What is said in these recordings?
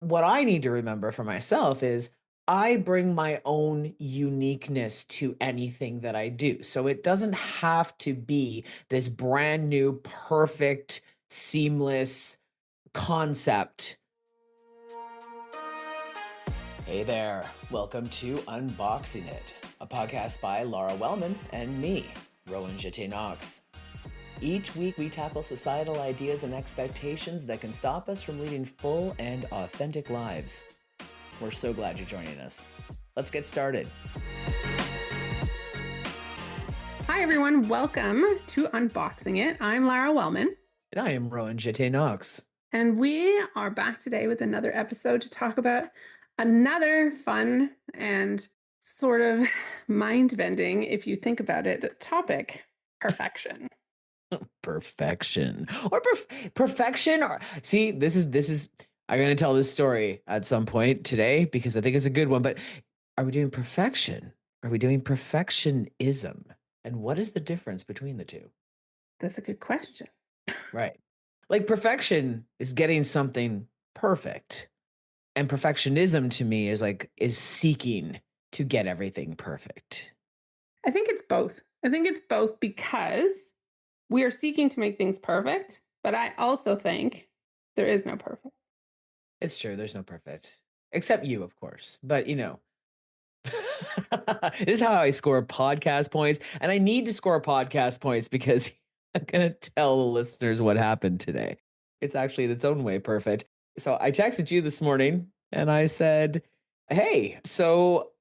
what I need to remember for myself is I bring my own uniqueness to anything that I do. So it doesn't have to be this brand new, perfect, seamless concept. Hey there, welcome to Unboxing It, a podcast by Lara Wellman and me, Rowan Jte Knox. Each week, we tackle societal ideas and expectations that can stop us from leading full and authentic lives. We're so glad you're joining us. Let's get started. Hi, everyone. Welcome to Unboxing It. I'm Lara Wellman. And I am Rowan Jte Knox. And we are back today with another episode to talk about another fun and sort of mind-bending, if you think about it, topic: perfection. Perfection. Or perfection. Or see, this is I'm gonna tell this story at some point today because I think it's a good one. But are we doing perfection? Are we doing perfectionism? And what is the difference between the two? That's a good question. Right. Like perfection is getting something perfect. And perfectionism to me is seeking to get everything perfect. I think it's both. I think it's both because we are seeking to make things perfect, but I also think there is no perfect. It's true, there's no perfect. Except you, of course. But this is how I score podcast points. And I need to score podcast points because I'm gonna tell the listeners what happened today. It's actually in its own way perfect. So I texted you this morning and I said, hey, so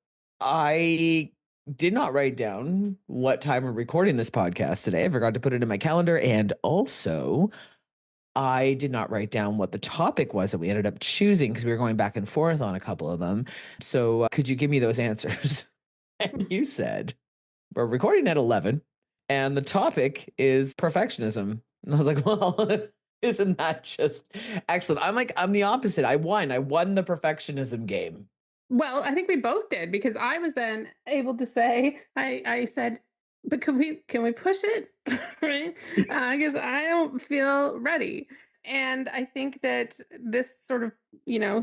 I did not write down what time we're recording this podcast today. I forgot to put it in my calendar. And also, I did not write down what the topic was that we ended up choosing because we were going back and forth on a couple of them. So could you give me those answers? And you said, we're recording at 11 and the topic is perfectionism. And I was like, well, isn't that just excellent? I'm the opposite. I won the perfectionism game. Well, I think we both did because I was then able to say, I said, but can we push it? Right? Because I don't feel ready. And I think that this sort of,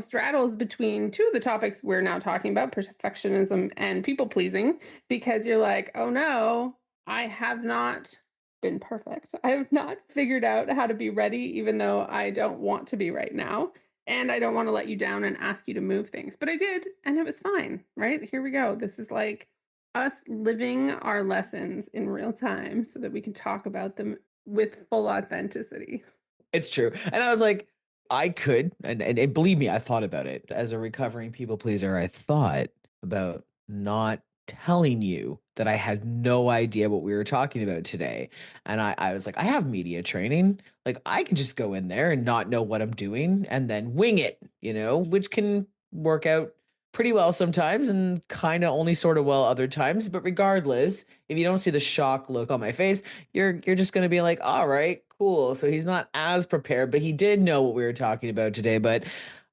straddles between two of the topics we're now talking about: perfectionism and people pleasing, because you're like, oh no, I have not been perfect. I have not figured out how to be ready, even though I don't want to be right now. And I don't want to let you down and ask you to move things. But I did, and it was fine, right? Here we go. This is like us living our lessons in real time so that we can talk about them with full authenticity. It's true. And I was like, I could, and believe me, I thought about it as a recovering people pleaser. I thought about not telling you that I had no idea what we were talking about today. And I was like, I have media training. Like, I can just go in there and not know what I'm doing and then wing it, which can work out pretty well sometimes and kind of only sort of well other times. But regardless, if you don't see the shock look on my face, you're just going to be like, all right, cool. So he's not as prepared, but he did know what we were talking about today. But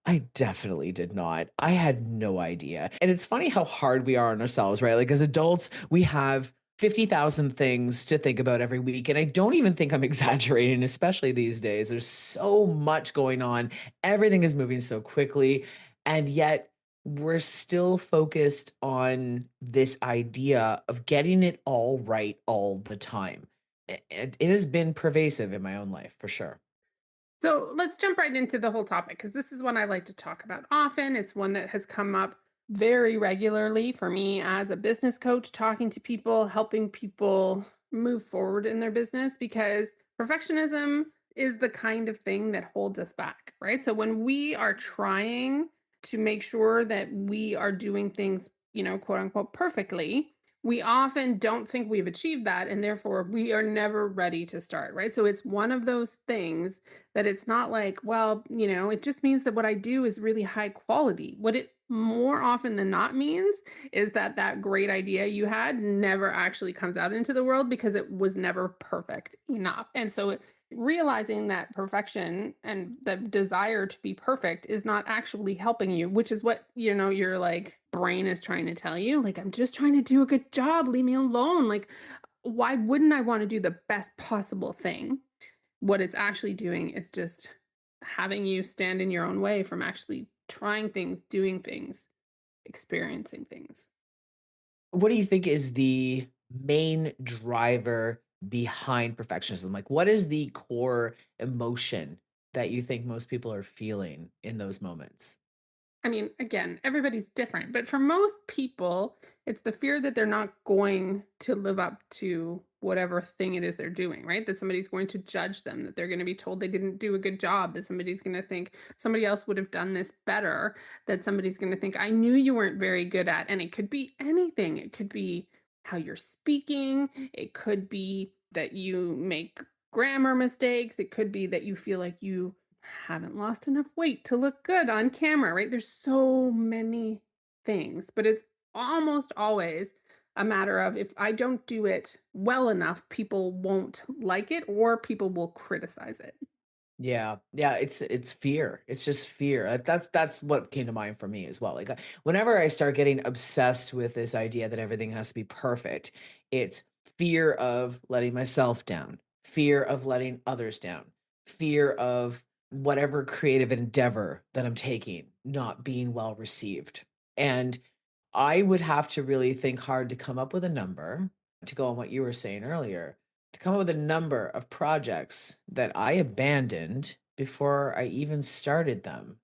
I definitely did not. I had no idea. And it's funny how hard we are on ourselves, right? Like as adults, we have 50,000 things to think about every week. And I don't even think I'm exaggerating, especially these days. There's so much going on. Everything is moving so quickly. And yet, we're still focused on this idea of getting it all right all the time. It has been pervasive in my own life for sure. So let's jump right into the whole topic, because this is one I like to talk about often. It's one that has come up very regularly for me as a business coach, talking to people, helping people move forward in their business, because perfectionism is the kind of thing that holds us back, right? So when we are trying to make sure that we are doing things, quote unquote, perfectly, we often don't think we've achieved that. And therefore, we are never ready to start, right? So it's one of those things that it's not like, well, it just means that what I do is really high quality. What it more often than not means is that that great idea you had never actually comes out into the world because it was never perfect enough. And so realizing that perfection and the desire to be perfect is not actually helping you, which is what, your like brain is trying to tell you. Like, I'm just trying to do a good job. Leave me alone. Like, why wouldn't I want to do the best possible thing? What it's actually doing is just having you stand in your own way from actually trying things, doing things, experiencing things. What do you think is the main driver behind perfectionism? Like, what is the core emotion that you think most people are feeling in those moments? I mean, again, everybody's different, but for most people, it's the fear that they're not going to live up to whatever thing it is they're doing, right? That somebody's going to judge them, that they're going to be told they didn't do a good job, that somebody's going to think somebody else would have done this better, that somebody's going to think, I knew you weren't very good at. And it could be anything. It could be how you're speaking, it could be that you make grammar mistakes, it could be that you feel like you haven't lost enough weight to look good on camera, right? There's so many things, but it's almost always a matter of if I don't do it well enough, people won't like it or people will criticize it. Yeah, yeah, it's fear. It's just fear. That's what came to mind for me as well. Like whenever I start getting obsessed with this idea that everything has to be perfect, it's fear of letting myself down, fear of letting others down, fear of whatever creative endeavor that I'm taking not being well received. And I would have to really think hard to come up with a number to go on what you were saying earlier, to come up with a number of projects that I abandoned before I even started them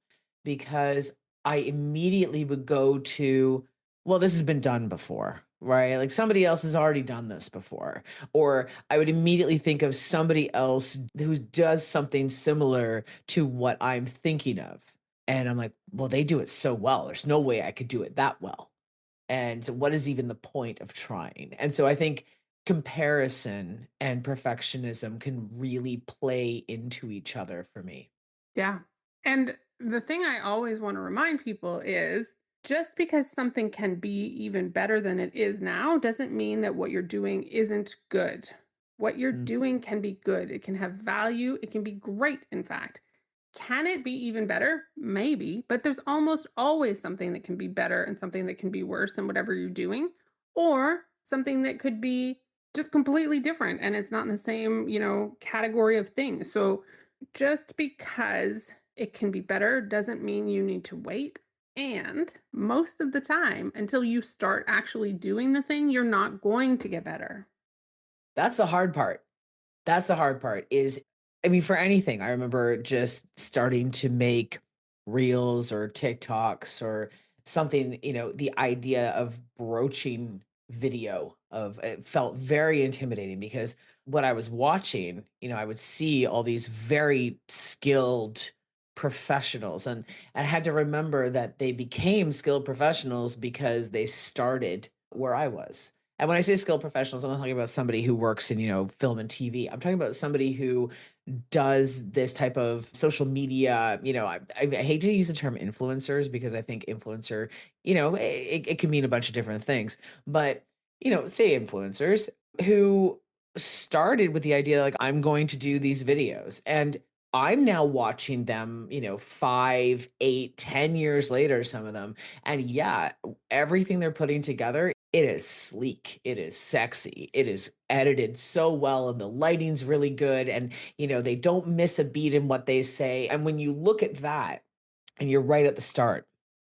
because I immediately would go to, well, this has been done before, right? Like somebody else has already done this before. Or I would immediately think of somebody else who does something similar to what I'm thinking of. And I'm like, well, they do it so well. There's no way I could do it that well. And what is even the point of trying? And so I think comparison and perfectionism can really play into each other for me. Yeah. And the thing I always want to remind people is just because something can be even better than it is now doesn't mean that what you're doing isn't good. What you're Mm. doing can be good. It can have value. It can be great, in fact. Can it be even better? Maybe, but there's almost always something that can be better and something that can be worse than whatever you're doing, or something that could be just completely different and it's not in the same, category of things. So just because it can be better doesn't mean you need to wait. And most of the time, until you start actually doing the thing, you're not going to get better. That's the hard part. That's the hard part is I mean, for anything, I remember just starting to make reels or TikToks or something, the idea of broaching video of it felt very intimidating because what I was watching, I would see all these very skilled professionals and I had to remember that they became skilled professionals because they started where I was. And when I say skilled professionals, I'm not talking about somebody who works in, film and TV. I'm talking about somebody who does this type of social media. I hate to use the term influencers because I think influencer, it can mean a bunch of different things. But, say influencers who started with the idea like, I'm going to do these videos. And I'm now watching them, 5, 8, 10 years later, some of them. And yeah, everything they're putting together, it is sleek, it is sexy, it is edited so well, and the lighting's really good, and, they don't miss a beat in what they say, and when you look at that, and you're right at the start,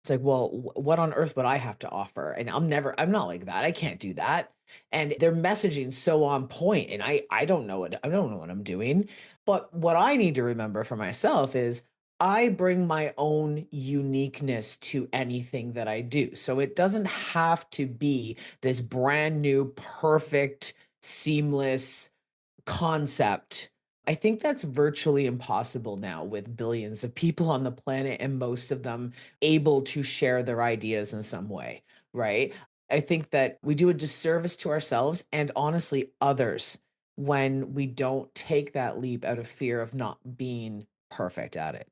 it's like, well, what on earth would I have to offer? And I'm not like that, I can't do that, and their messaging so on point, and I don't know what I'm doing, but what I need to remember for myself is I bring my own uniqueness to anything that I do. So it doesn't have to be this brand new, perfect, seamless concept. I think that's virtually impossible now with billions of people on the planet and most of them able to share their ideas in some way, right? I think that we do a disservice to ourselves and honestly others when we don't take that leap out of fear of not being perfect at it.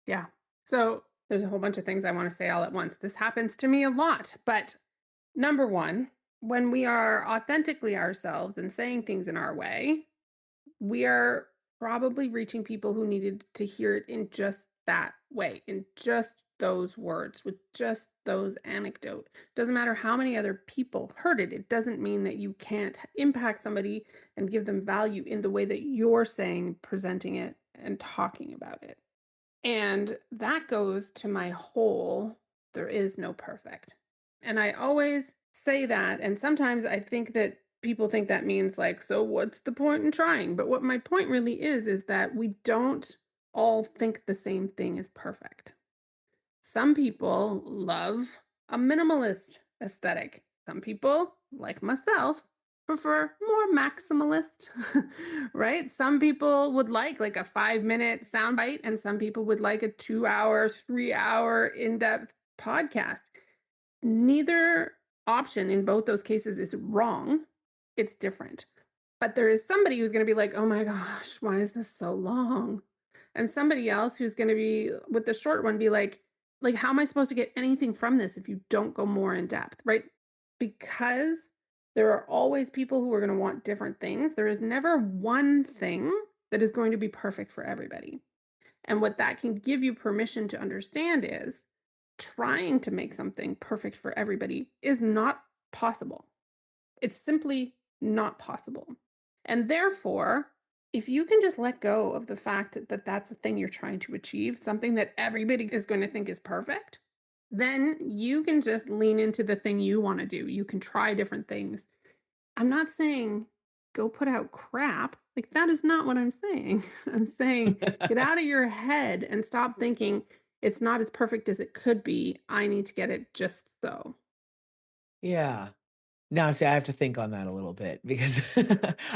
Yeah. So there's a whole bunch of things I want to say all at once. This happens to me a lot. But number one, when we are authentically ourselves and saying things in our way, we are probably reaching people who needed to hear it in just that way, in just those words, with just those anecdote. Doesn't matter how many other people heard it. It doesn't mean that you can't impact somebody and give them value in the way that you're saying, presenting it, and talking about it. And that goes to my whole there is no perfect. And I always say that. And sometimes I think that people think that means like, so what's the point in trying? But what my point really is that we don't all think the same thing is perfect. Some people love a minimalist aesthetic. Some people, like myself, prefer more maximalist, right? Some people would like a 5-minute soundbite, and some people would like a 2 hour, 3 hour in depth podcast. Neither option in both those cases is wrong. It's different. But there is somebody who's going to be like, oh my gosh, why is this so long? And somebody else who's going to be with the short one be like, how am I supposed to get anything from this if you don't go more in depth, right? Because there are always people who are going to want different things. There is never one thing that is going to be perfect for everybody. And what that can give you permission to understand is trying to make something perfect for everybody is not possible. It's simply not possible. And therefore, if you can just let go of the fact that that's a thing you're trying to achieve, something that everybody is going to think is perfect, then you can just lean into the thing you want to do. You can try different things. I'm not saying go put out crap. Like, that is not what I'm saying. I'm saying get out of your head and stop thinking it's not as perfect as it could be. I need to get it just so. Yeah. Now, see, I have to think on that a little bit because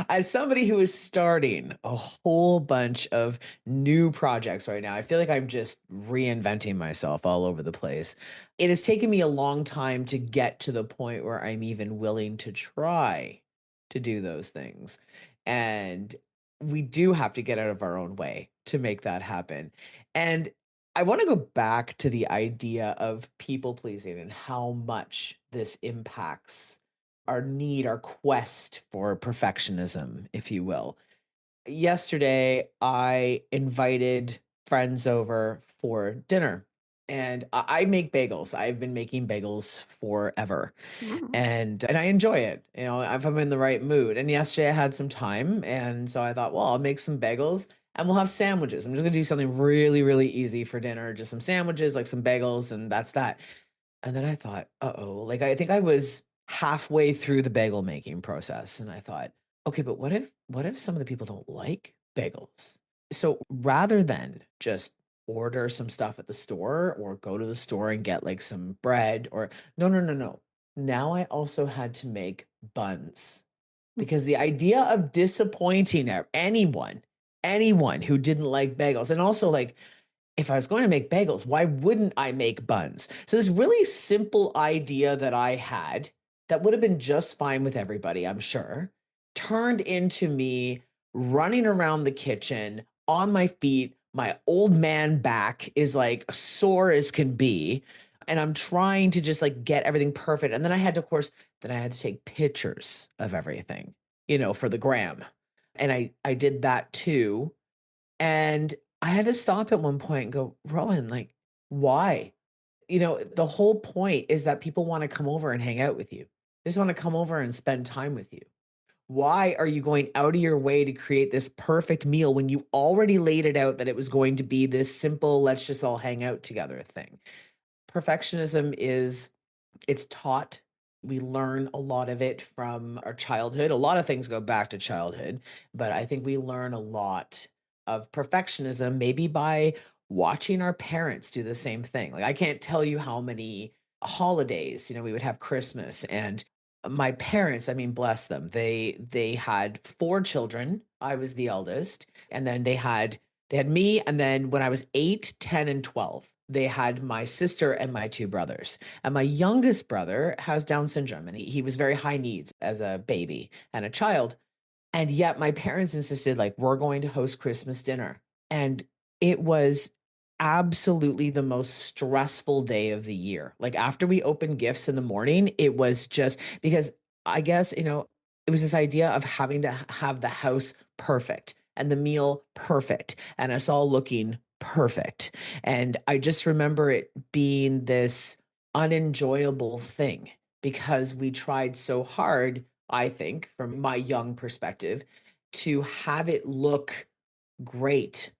as somebody who is starting a whole bunch of new projects right now, I feel like I'm just reinventing myself all over the place. It has taken me a long time to get to the point where I'm even willing to try to do those things. And we do have to get out of our own way to make that happen. And I want to go back to the idea of people pleasing and how much this impacts our need, our quest for perfectionism, if you will. Yesterday, I invited friends over for dinner and I make bagels. I've been making bagels forever Mm. and I enjoy it, if I'm in the right mood. And yesterday I had some time and so I thought, well, I'll make some bagels and we'll have sandwiches. I'm just gonna do something really, really easy for dinner, just some sandwiches, like some bagels, and that's that. And then I thought, uh-oh, like I think I was halfway through the bagel making process and I thought, okay, but what if some of the people don't like bagels? So rather than just order some stuff at the store or go to the store and get like some bread or no, no, no, no. Now I also had to make buns because the idea of disappointing anyone who didn't like bagels, and also like if I was going to make bagels, why wouldn't I make buns? So this really simple idea that I had that would have been just fine with everybody, I'm sure, turned into me running around the kitchen on my feet. My old man back is like sore as can be. And I'm trying to just like get everything perfect. And then I had to, of course, then I had to take pictures of everything, for the gram. And I did that too. And I had to stop at one point and go, Rowan, like, why? The whole point is that people want to come over and hang out with you. They just want to come over and spend time with you. Why are you going out of your way to create this perfect meal when you already laid it out that it was going to be this simple, let's just all hang out together thing? Perfectionism is it's taught. We learn a lot of it from our childhood. A lot of things go back to childhood, but I think we learn a lot of perfectionism maybe by watching our parents do the same thing. Like I can't tell you how many holidays, we would have Christmas and my parents, I mean bless them. They had 4 children. I was the eldest, and then they had me, and then when I was 8, 10, and 12, they had my sister and my 2 brothers. And my youngest brother has Down syndrome, and he was very high needs as a baby and a child. And yet my parents insisted, like, we're going to host Christmas dinner. And it was absolutely the most stressful day of the year. Like, after we opened gifts in the morning, it was just because I guess, it was this idea of having to have the house perfect and the meal perfect and us all looking perfect. And I just remember it being this unenjoyable thing because we tried so hard, I think, from my young perspective, to have it look great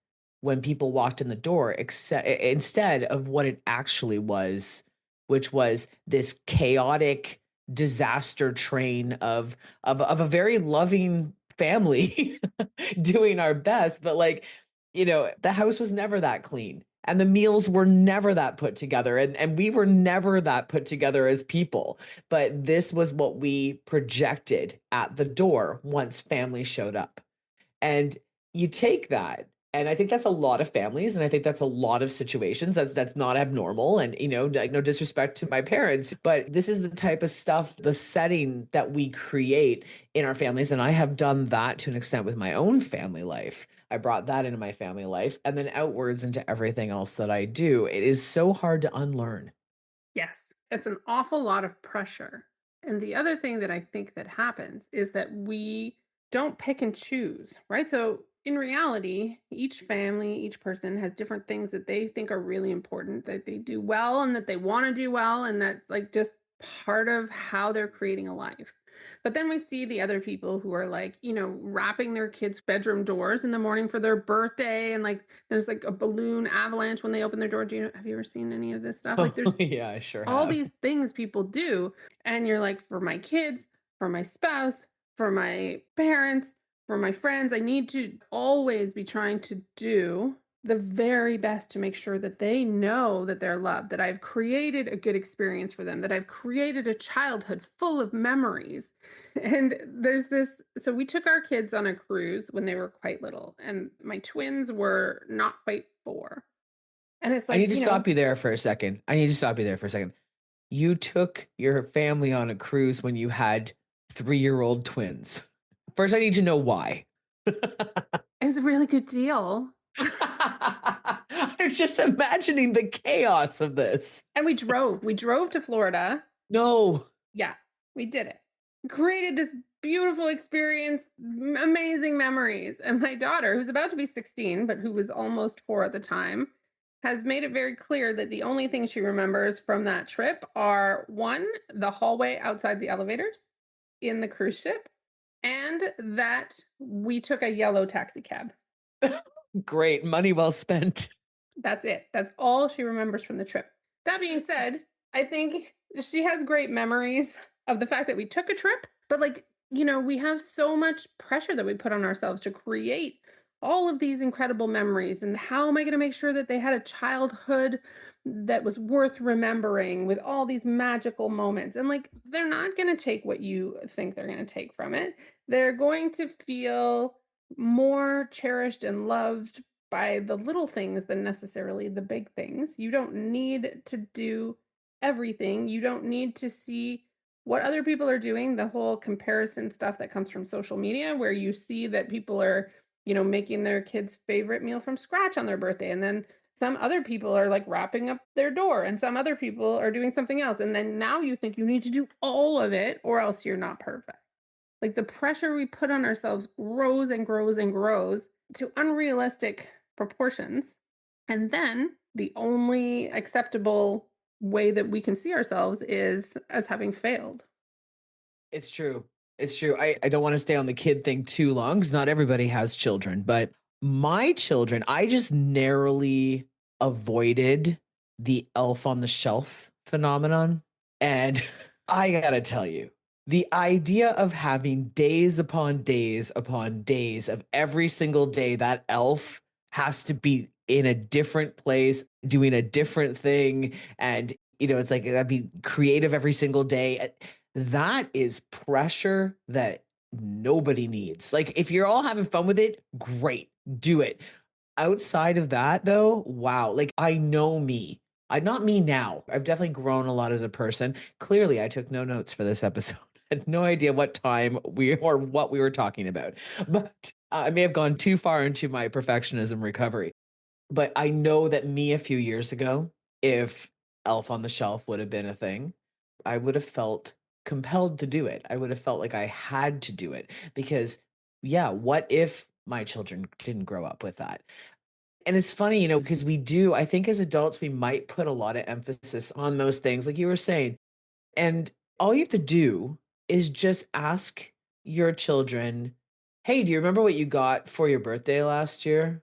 when people walked in the door, instead of what it actually was, which was this chaotic disaster train of a very loving family doing our best. But like, the house was never that clean. And the meals were never that put together. And we were never that put together as people. But this was what we projected at the door once family showed up. And you take that, and I think that's a lot of families, and I think that's a lot of situations. That's not abnormal. And like, no disrespect to my parents, but this is the type of stuff, the setting that we create in our families. And I have done that to an extent with my own family life. I brought that into my family life and then outwards into everything else that I do. It is so hard to unlearn. Yes, it's an awful lot of pressure. And the other thing that I think that happens is that we don't pick and choose, right? So in reality, each family, each person has different things that they think are really important, that they do well and that they want to do well. And that's like just part of how they're creating a life. But then we see the other people who are like, wrapping their kids' bedroom doors in the morning for their birthday. And like, there's like a balloon avalanche when they open their door. Have you ever seen any of this stuff? Like, there's Oh, yeah, I sure all have. these things people do. And you're like, for my kids, for my spouse, for my parents, for my friends, I need to always be trying to do the very best to make sure that they know that they're loved, that I've created a good experience for them, that I've created a childhood full of memories. And there's this, so we took our kids on a cruise when they were quite little, and my twins were not quite 4. And it's I like, need to stop you there for a second. I need to stop you there for a second. You took your family on a cruise when you had 3-year-old twins. First, I need to know why. it was a really good deal. I'm just imagining the chaos of this. And we drove to Florida. No. Yeah, we did it. Created this beautiful experience, amazing memories. And my daughter, who's about to be 16, but who was almost 4 at the time, has made it very clear that the only things she remembers from that trip are, one, the hallway outside the elevators in the cruise ship, and that we took a yellow taxi cab. Great. Money well spent. That's it. That's all she remembers from the trip. That being said, I think she has great memories of the fact that we took a trip, but like, we have so much pressure that we put on ourselves to create all of these incredible memories. And how am I going to make sure that they had a childhood that was worth remembering with all these magical moments? And like, they're not going to take what you think they're going to take from it. They're going to feel more cherished and loved by the little things than necessarily the big things. You don't need to do everything. You don't need to see what other people are doing, the whole comparison stuff that comes from social media, where you see that people are, making their kids' favorite meal from scratch on their birthday. And then some other people are like wrapping up their door, and some other people are doing something else. And then now you think you need to do all of it or else you're not perfect. Like the pressure we put on ourselves grows and grows and grows to unrealistic proportions. And then the only acceptable way that we can see ourselves is as having failed. It's true. It's true. I don't want to stay on the kid thing too long because not everybody has children, but my children, I just narrowly avoided the elf on the shelf phenomenon. And I gotta tell you, the idea of having days upon days of every single day that elf has to be in a different place, doing a different thing. And, it's like that'd be creative every single day. That is pressure that nobody needs. Like, if you're all having fun with it, great, do it. Outside of that, though, wow. Like, I know me. I not me now. I've definitely grown a lot as a person. Clearly, I took no notes for this episode. I had no idea what time we or what we were talking about. But I may have gone too far into my perfectionism recovery. But I know that me a few years ago, if Elf on the Shelf would have been a thing, I would have felt compelled to do it. I would have felt like I had to do it because, yeah, what if my children didn't grow up with that? And it's funny, because I think as adults, we might put a lot of emphasis on those things, like you were saying. And all you have to do is just ask your children, hey, do you remember what you got for your birthday last year?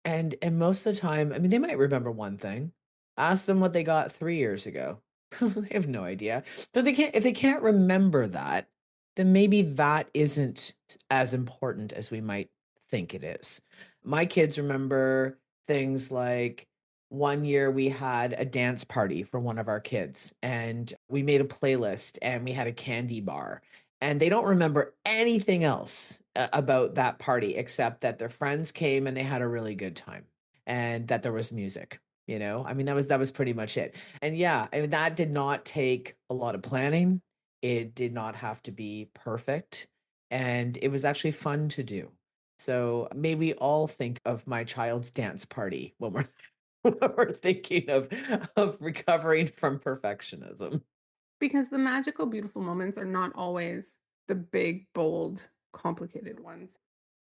And most of the time, I mean, they might remember one thing. Ask them what they got 3 years ago. They have no idea. But they can't if they can't remember that, then maybe that isn't as important as we might think it is. My kids remember things like one year we had a dance party for one of our kids, and we made a playlist and we had a candy bar. And they don't remember anything else about that party except that their friends came and they had a really good time and that there was music, you know? I mean, that was pretty much it. And yeah, I mean, that did not take a lot of planning. It did not have to be perfect, and it was actually fun to do. So, may we all think of my child's dance party when we're when we're thinking of recovering from perfectionism. Because the magical, beautiful moments are not always the big, bold, complicated ones.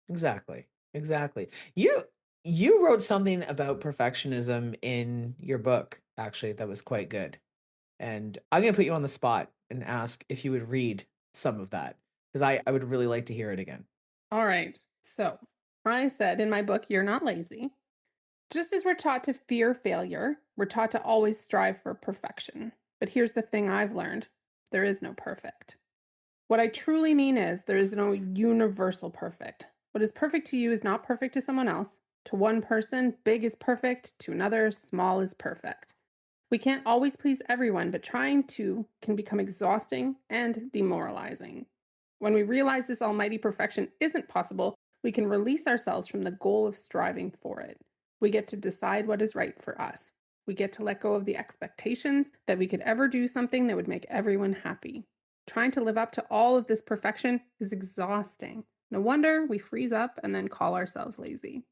Exactly. Exactly. You wrote something about perfectionism in your book, actually, that was quite good. And I'm gonna put you on the spot and ask if you would read some of that, because I would really like to hear it again. All right. So I said in my book, You're Not Lazy. Just as we're taught to fear failure, we're taught to always strive for perfection. But here's the thing I've learned: there is no perfect. What I truly mean is there is no universal perfect. What is perfect to you is not perfect to someone else. To one person, big is perfect. To another, small is perfect. We can't always please everyone, but trying to can become exhausting and demoralizing. When we realize this almighty perfection isn't possible, we can release ourselves from the goal of striving for it. We get to decide what is right for us. We get to let go of the expectations that we could ever do something that would make everyone happy. Trying to live up to all of this perfection is exhausting. No wonder we freeze up and then call ourselves lazy.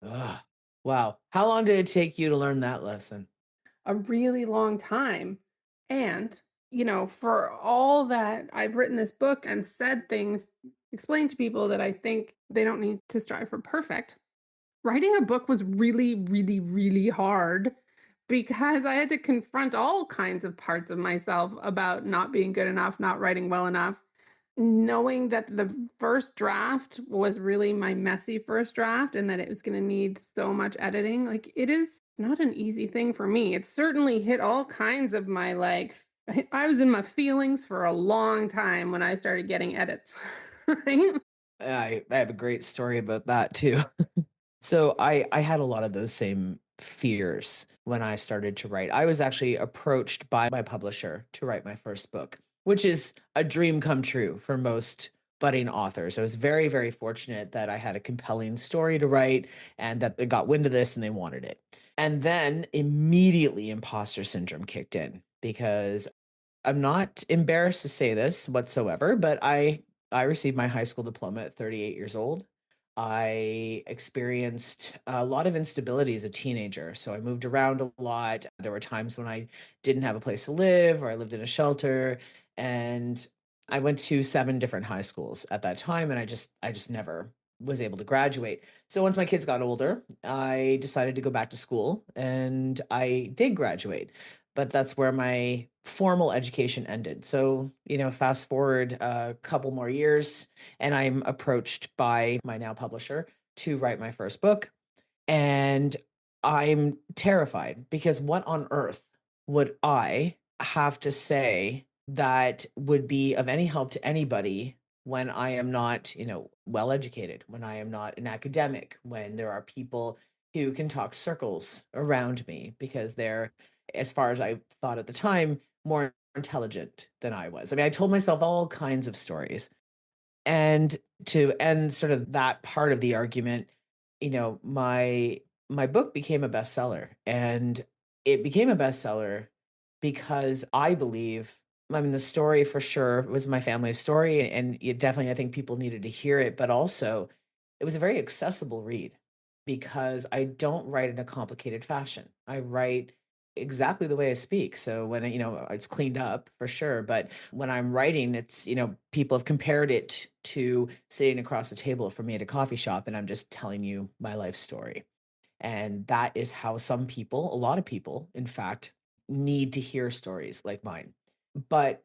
Ugh. Wow. How long did it take you to learn that lesson? A really long time. And, for all that I've written this book and said things, explained to people that I think they don't need to strive for perfect, writing a book was really, really, really hard because I had to confront all kinds of parts of myself about not being good enough, not writing well enough, knowing that the first draft was really my messy first draft and that it was gonna need so much editing. Like, it is not an easy thing for me. It certainly hit all kinds of my, like, I was in my feelings for a long time when I started getting edits, right? I have a great story about that too. So I had a lot of those same fears when I started to write. I was actually approached by my publisher to write my first book, which is a dream come true for most budding authors. I was very, very fortunate that I had a compelling story to write and that they got wind of this and they wanted it. And then immediately imposter syndrome kicked in because I'm not embarrassed to say this whatsoever, but I received my high school diploma at 38 years old. I experienced a lot of instability as a teenager. So I moved around a lot. There were times when I didn't have a place to live or I lived in a shelter, and I went to 7 different high schools at that time, and I just never was able to graduate. So once my kids got older, I decided to go back to school and I did graduate, but that's where my formal education ended. So, fast forward a couple more years, and I'm approached by my now publisher to write my first book. And I'm terrified because what on earth would I have to say that would be of any help to anybody when I am not, well educated, when I am not an academic, when there are people who can talk circles around me because they're, as far as I thought at the time, more intelligent than I was. I mean, I told myself all kinds of stories. And to end sort of that part of the argument, my book became a bestseller, and it became a bestseller because I believe, I mean, the story for sure was my family's story, and it definitely, I think people needed to hear it, but also it was a very accessible read because I don't write in a complicated fashion. I write exactly the way I speak. So when it's cleaned up for sure, but when I'm writing, it's, people have compared it to sitting across the table from me at a coffee shop and I'm just telling you my life story. And that is how some people, a lot of people, in fact, need to hear stories like mine. But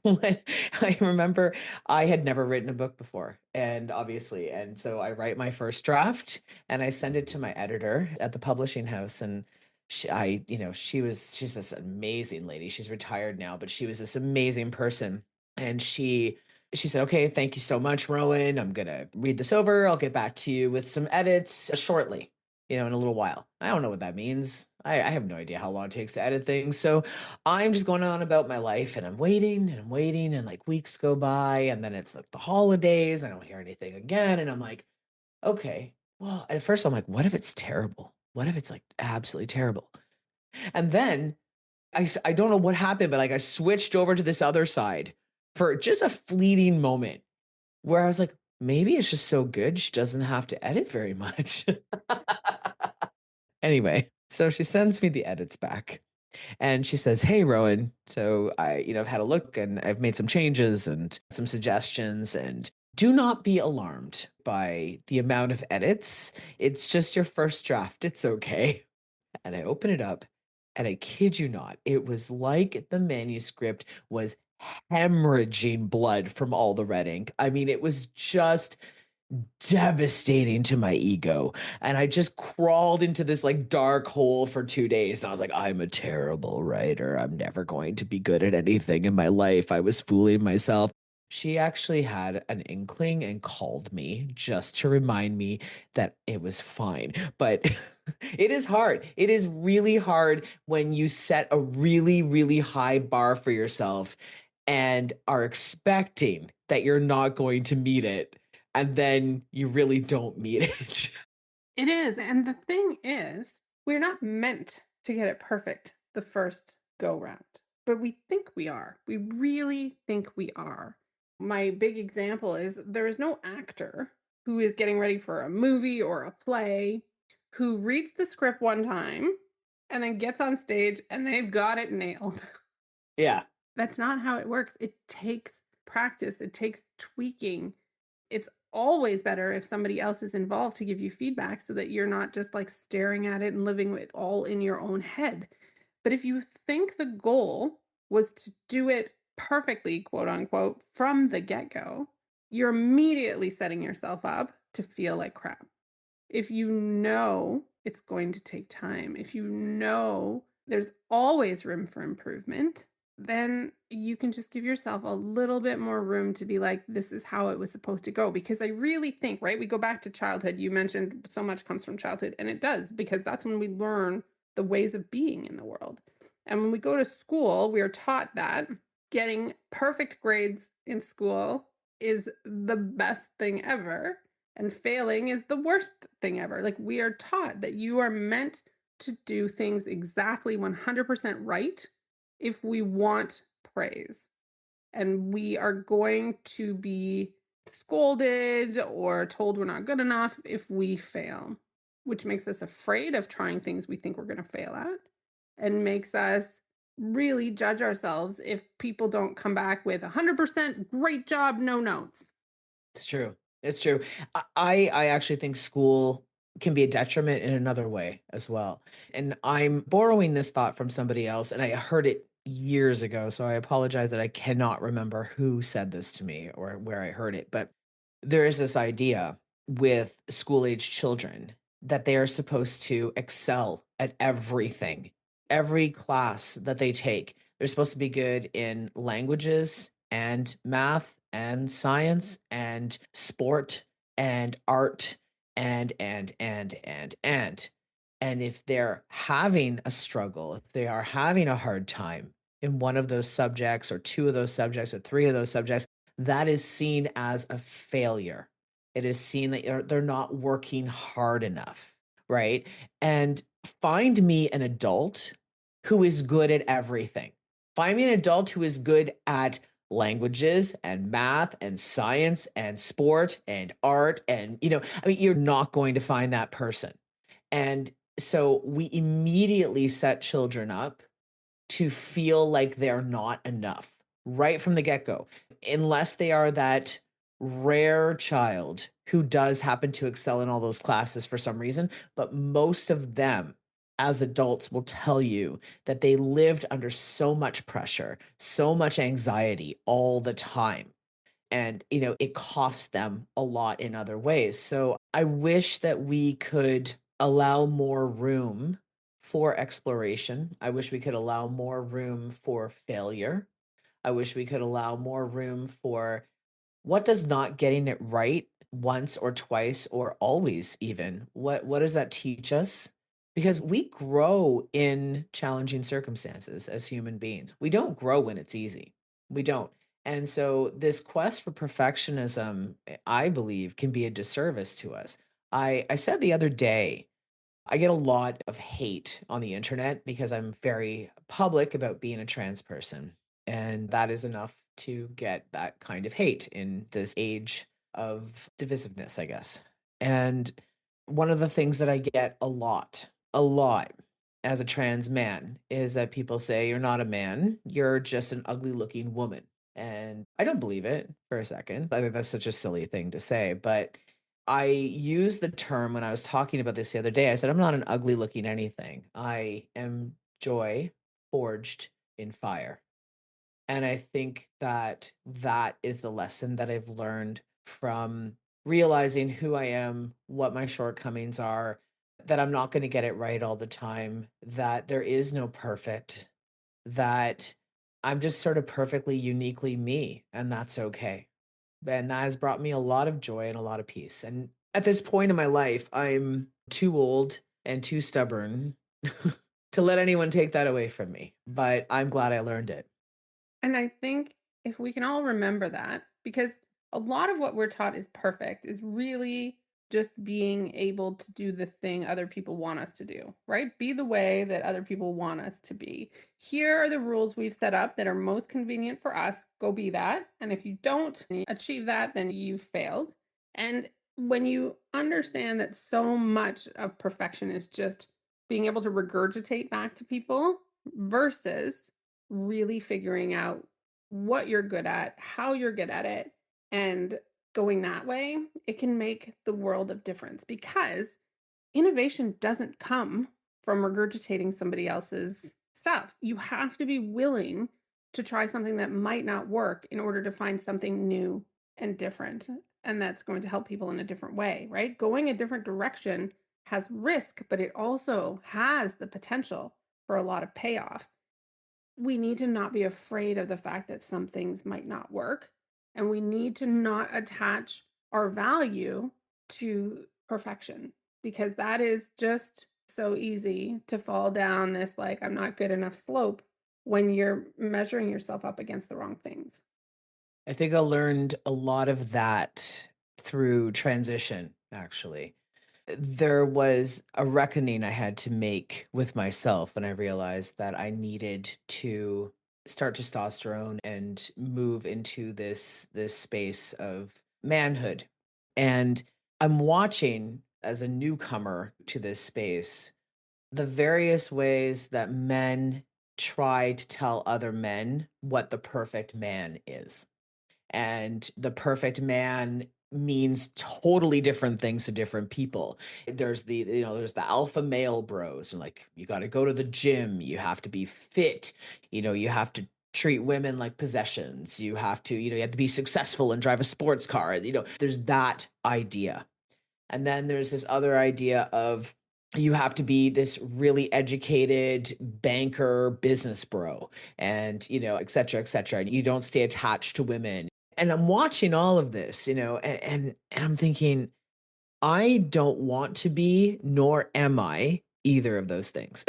when I remember I had never written a book before, and obviously, and so I write my first draft and I send it to my editor at the publishing house. And she's this amazing lady. She's retired now, but she was this amazing person. And she said, "Okay, thank you so much, Rowan. I'm gonna read this over. I'll get back to you with some edits shortly, in a little while." I don't know what that means. I have no idea how long it takes to edit things. So I'm just going on about my life, and I'm waiting, and like weeks go by, and then it's like the holidays. I don't hear anything again. And I'm like, okay, well, at first I'm like, what if it's terrible? What if it's like absolutely terrible? And then I don't know what happened, but like I switched over to this other side for just a fleeting moment where I was like, maybe it's just so good she doesn't have to edit very much. Anyway, so she sends me the edits back. And she says, "Hey, Rowan. So I've had a look and I've made some changes and some suggestions. And do not be alarmed by the amount of edits. It's just your first draft. It's okay." And I open it up, and I kid you not, it was like the manuscript was hemorrhaging blood from all the red ink. I mean, it was just devastating to my ego. And I just crawled into this like dark hole for 2 days. And I was like, I'm a terrible writer. I'm never going to be good at anything in my life. I was fooling myself. She actually had an inkling and called me just to remind me that it was fine. But it is hard. It is really hard when you set a really, really high bar for yourself and are expecting that you're not going to meet it, and then you really don't meet it. It is. And the thing is, we're not meant to get it perfect the first go round, but we think we are. We really think we are. My big example is there is no actor who is getting ready for a movie or a play who reads the script one time and then gets on stage and they've got it nailed. Yeah, That's not how it works. It takes practice, it takes tweaking. It's always better if somebody else is involved to give you feedback so that you're not just like staring at it and living it all in your own head. But if you think the goal was to do it perfectly, quote unquote, from the get go, you're immediately setting yourself up to feel like crap. If you know it's going to take time, if you know there's always room for improvement, then you can just give yourself a little bit more room to be like, this is how it was supposed to go. Because I really think, right? We go back to childhood. You mentioned so much comes from childhood, and it does, because that's when we learn the ways of being in the world. And when we go to school, we are taught that getting perfect grades in school is the best thing ever, and failing is the worst thing ever. Like, we are taught that you are meant to do things exactly 100% right if we want praise. And we are going to be scolded or told we're not good enough if we fail, which makes us afraid of trying things we think we're going to fail at, and makes us really judge ourselves if people don't come back with 100% great job, no notes. it's true. It's true. I actually think school can be a detriment in another way as well. And I'm borrowing this thought from somebody else, and I heard it years ago. So I apologize that I cannot remember who said this to me or where I heard it. But there is this idea with school age children that they are supposed to excel at everything, every class that they take. They're supposed to be good in languages and math and science and sport and art and. And if they're having a struggle, if they are having a hard time in one of those subjects or two of those subjects or three of those subjects, that is seen as a failure. It is seen that they're not working hard enough, right? And find me an adult who is good at everything. Find me an adult who is good at languages and math and science and sport and art. And, I mean, you're not going to find that person. And so we immediately set children up to feel like they're not enough right from the get go, unless they are that rare child who does happen to excel in all those classes for some reason. But most of them as adults will tell you that they lived under so much pressure, so much anxiety all the time. And, it costs them a lot in other ways. So I wish that we could allow more room for exploration. I wish we could allow more room for failure. I wish we could allow more room for what does not getting it right once or twice or always even, what does that teach us? Because we grow in challenging circumstances as human beings. We don't grow when it's easy. We don't. And so this quest for perfectionism, I believe, can be a disservice to us. I said the other day, I get a lot of hate on the internet because I'm very public about being a trans person. And that is enough to get that kind of hate in this age of divisiveness, I guess. And one of the things that I get a lot as a trans man is that people say, "You're not a man, you're just an ugly looking woman." And I don't believe it for a second. I think that's such a silly thing to say. But I used the term when I was talking about this the other day. I said, "I'm not an ugly looking anything. I am joy forged in fire." And I think that that is the lesson that I've learned from realizing who I am, what my shortcomings are, that I'm not going to get it right all the time, that there is no perfect, that I'm just sort of perfectly uniquely me, and that's okay. And that has brought me a lot of joy and a lot of peace. And at this point in my life, I'm too old and too stubborn to let anyone take that away from me. But I'm glad I learned it. And I think if we can all remember that, because a lot of what we're taught is perfect, is really just being able to do the thing other people want us to do, right? Be the way that other people want us to be. Here are the rules we've set up that are most convenient for us. Go be that. And if you don't achieve that, then you've failed. And when you understand that so much of perfection is just being able to regurgitate back to people versus really figuring out what you're good at, how you're good at it, and going that way, it can make the world of difference because innovation doesn't come from regurgitating somebody else's stuff. You have to be willing to try something that might not work in order to find something new and different. And that's going to help people in a different way, right? Going a different direction has risk, but it also has the potential for a lot of payoff. We need to not be afraid of the fact that some things might not work. And we need to not attach our value to perfection because that is just so easy to fall down this, like, I'm not good enough slope when you're measuring yourself up against the wrong things. I think I learned a lot of that through transition, actually. There was a reckoning I had to make with myself when I realized that I needed to start testosterone and move into this space of manhood. And I'm watching as a newcomer to this space the various ways that men try to tell other men what the perfect man is, and the perfect man means totally different things to different people. There's the alpha male bros, and like, you got to go to the gym, you have to be fit, you have to treat women like possessions, you have to be successful and drive a sports car, there's that idea. And then there's this other idea of you have to be this really educated banker business bro, and et cetera, et cetera. And you don't stay attached to women. And I'm watching all of this, and I'm thinking, I don't want to be, nor am I either of those things.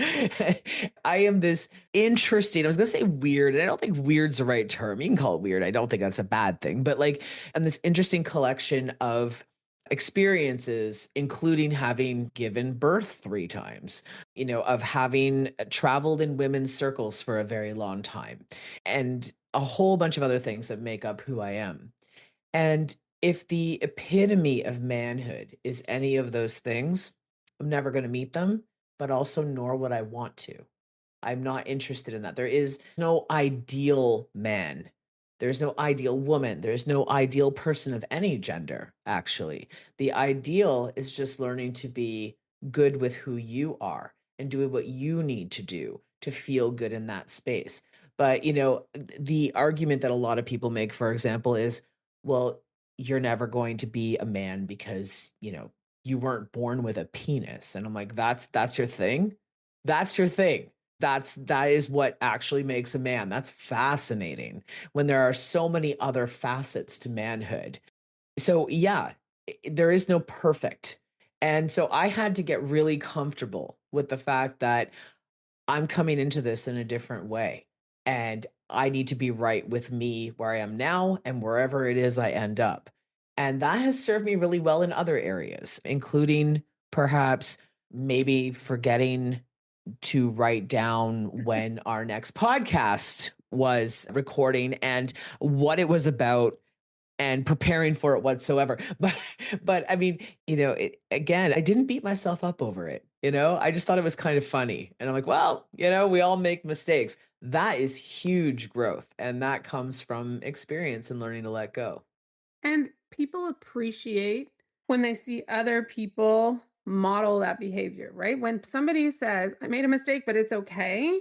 I am this interesting, I was gonna say weird, and I don't think weird's the right term. You can call it weird. I don't think that's a bad thing, but like, I'm this interesting collection of experiences, including having given birth 3 times, of having traveled in women's circles for a very long time, and a whole bunch of other things that make up who I am. And if the epitome of manhood is any of those things, I'm never going to meet them, but also nor would I want to. I'm not interested in that. There is no ideal man. There's no ideal woman. There's no ideal person of any gender, actually. The ideal is just learning to be good with who you are and doing what you need to do to feel good in that space. But, the argument that a lot of people make, for example, is, well, you're never going to be a man because, you weren't born with a penis. And I'm like, that's your thing? That's your thing. That is what actually makes a man. That's fascinating when there are so many other facets to manhood. So yeah, there is no perfect. And so I had to get really comfortable with the fact that I'm coming into this in a different way. And I need to be right with me where I am now and wherever it is I end up. And that has served me really well in other areas, including perhaps maybe forgetting to write down when our next podcast was recording and what it was about and preparing for it whatsoever. But I mean, again, I didn't beat myself up over it. I just thought it was kind of funny. And I'm like, well, we all make mistakes. That is huge growth. And that comes from experience and learning to let go. And people appreciate when they see other people model that behavior, right? When somebody says, I made a mistake, but it's okay,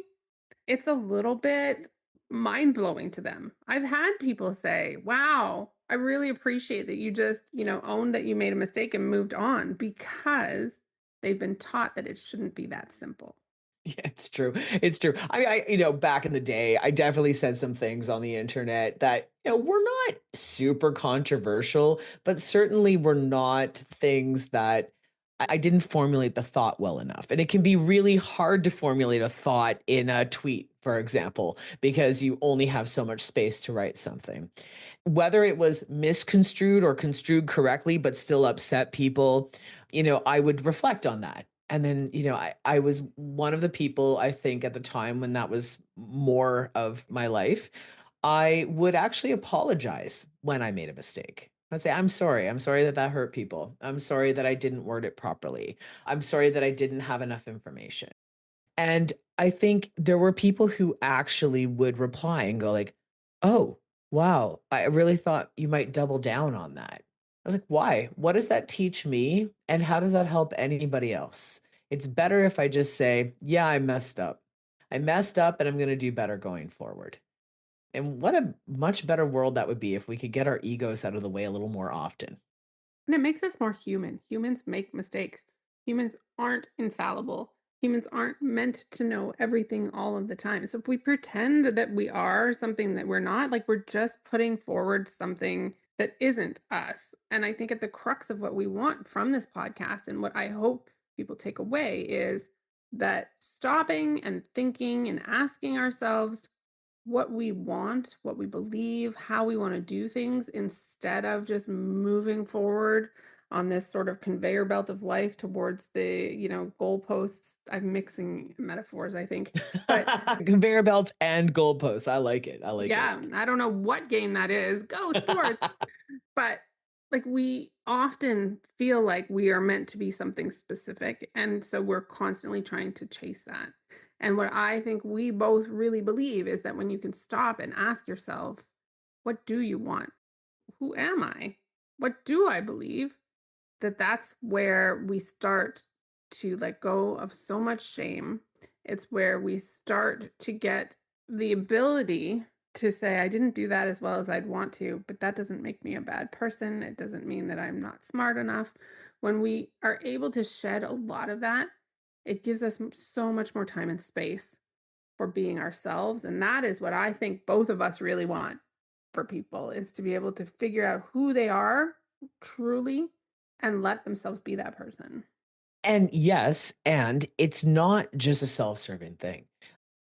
it's a little bit mind blowing to them. I've had people say, wow, I really appreciate that you just, owned that you made a mistake and moved on, because they've been taught that it shouldn't be that simple. Yeah, it's true. It's true. I back in the day, I definitely said some things on the internet that, were not super controversial, but certainly were not things that I didn't formulate the thought well enough. And it can be really hard to formulate a thought in a tweet, for example, because you only have so much space to write something. Whether it was misconstrued or construed correctly, but still upset people, I would reflect on that. And then, I was one of the people, I think, at the time when that was more of my life, I would actually apologize when I made a mistake. I'd say, I'm sorry. I'm sorry that that hurt people. I'm sorry that I didn't word it properly. I'm sorry that I didn't have enough information. And I think there were people who actually would reply and go like, "Oh, wow, I really thought you might double down on that." I was like, "Why? What does that teach me and how does that help anybody else?" It's better if I just say, "Yeah, I messed up. I messed up and I'm going to do better going forward." And what a much better world that would be if we could get our egos out of the way a little more often. And it makes us more human. Humans make mistakes. Humans aren't infallible. Humans aren't meant to know everything all of the time. So if we pretend that we are something that we're not, like, we're just putting forward something that isn't us. And I think at the crux of what we want from this podcast, and what I hope people take away, is that stopping and thinking and asking ourselves what we want, what we believe, how we want to do things, instead of just moving forward on this sort of conveyor belt of life towards the, goalposts. I'm mixing metaphors, I think. But Conveyor belt and goalposts. I like it. I like it. yeah, I don't know what game that is. Go sports. But like, we often feel like we are meant to be something specific. And so we're constantly trying to chase that. And what I think we both really believe is that when you can stop and ask yourself, what do you want? Who am I? What do I believe? That's where we start to let go of so much shame. It's where we start to get the ability to say, I didn't do that as well as I'd want to, but that doesn't make me a bad person. It doesn't mean that I'm not smart enough. When we are able to shed a lot of that, it gives us so much more time and space for being ourselves. And that is what I think both of us really want for people, is to be able to figure out who they are truly and let themselves be that person. And yes, and it's not just a self-serving thing.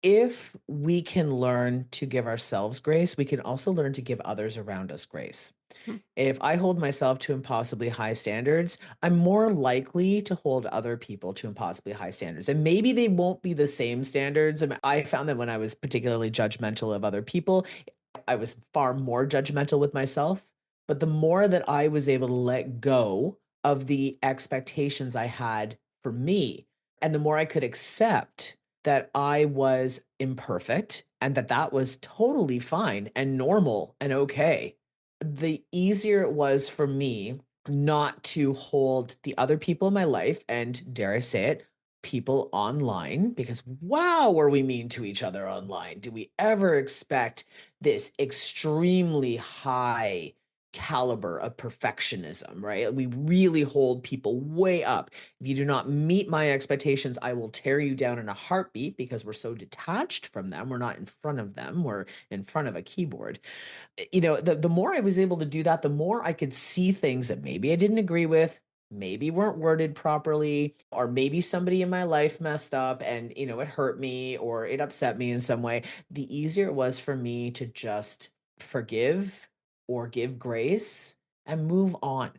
If we can learn to give ourselves grace, we can also learn to give others around us grace. Hmm. If I hold myself to impossibly high standards, I'm more likely to hold other people to impossibly high standards. And maybe they won't be the same standards. I found that when I was particularly judgmental of other people, I was far more judgmental with myself. But the more that I was able to let go of the expectations I had for me, and the more I could accept that I was imperfect and that that was totally fine and normal and okay, the easier it was for me not to hold the other people in my life and, dare I say it, people online, because wow, were we mean to each other online? Do we ever expect this extremely high caliber of perfectionism, right? We really hold people way up. If you do not meet my expectations, I will tear you down in a heartbeat because we're so detached from them. We're not in front of them, we're in front of a keyboard. The more I was able to do that, the more I could see things that maybe I didn't agree with, maybe weren't worded properly, or maybe somebody in my life messed up and, it hurt me or it upset me in some way. The easier it was for me to just forgive or give grace and move on.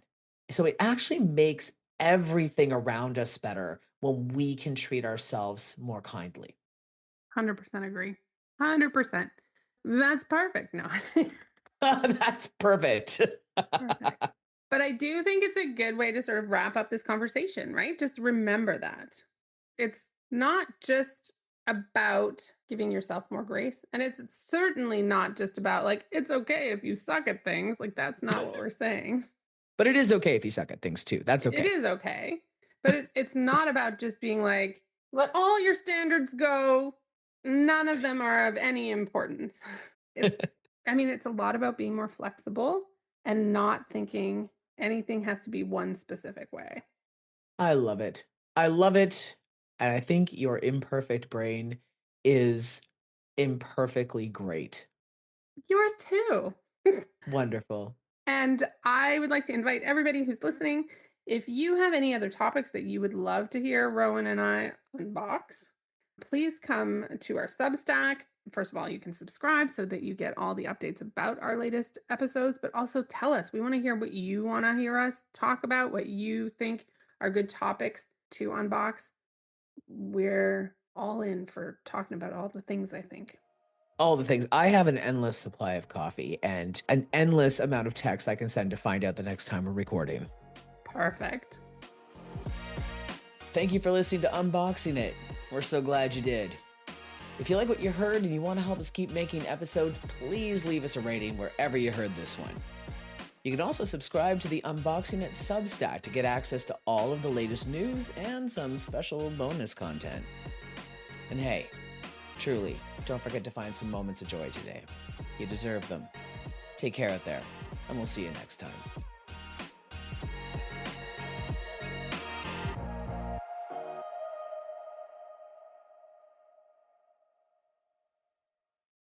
So it actually makes everything around us better when we can treat ourselves more kindly. 100% agree. 100%. That's perfect. No. That's perfect. Perfect. But I do think it's a good way to sort of wrap up this conversation, right? Just remember that it's not just about giving yourself more grace. And it's certainly not just about like, it's okay if you suck at things. Like, that's not what we're saying. But it is okay if you suck at things too. That's It okay. is okay. But it's not about just being like, let all your standards go. None of them are of any importance. It's, I mean, it's a lot about being more flexible and not thinking anything has to be one specific way. I love it. I love it. And I think your imperfect brain is imperfectly great. Yours too. Wonderful. And I would like to invite everybody who's listening, if you have any other topics that you would love to hear Rowan and I unbox, please come to our Substack. First of all, you can subscribe so that you get all the updates about our latest episodes, but also tell us. We want to hear what you want to hear us talk about, what you think are good topics to unbox. We're all in for talking about all the things, I think. All the things. I have an endless supply of coffee and an endless amount of text I can send to find out the next time we're recording. Perfect. Thank you for listening to Unboxing It. We're so glad you did. If you like what you heard and you want to help us keep making episodes, please leave us a rating wherever you heard this one. You can also subscribe to the Unboxing It Substack to get access to all of the latest news and some special bonus content. And hey, truly, don't forget to find some moments of joy today. You deserve them. Take care out there, and we'll see you next time.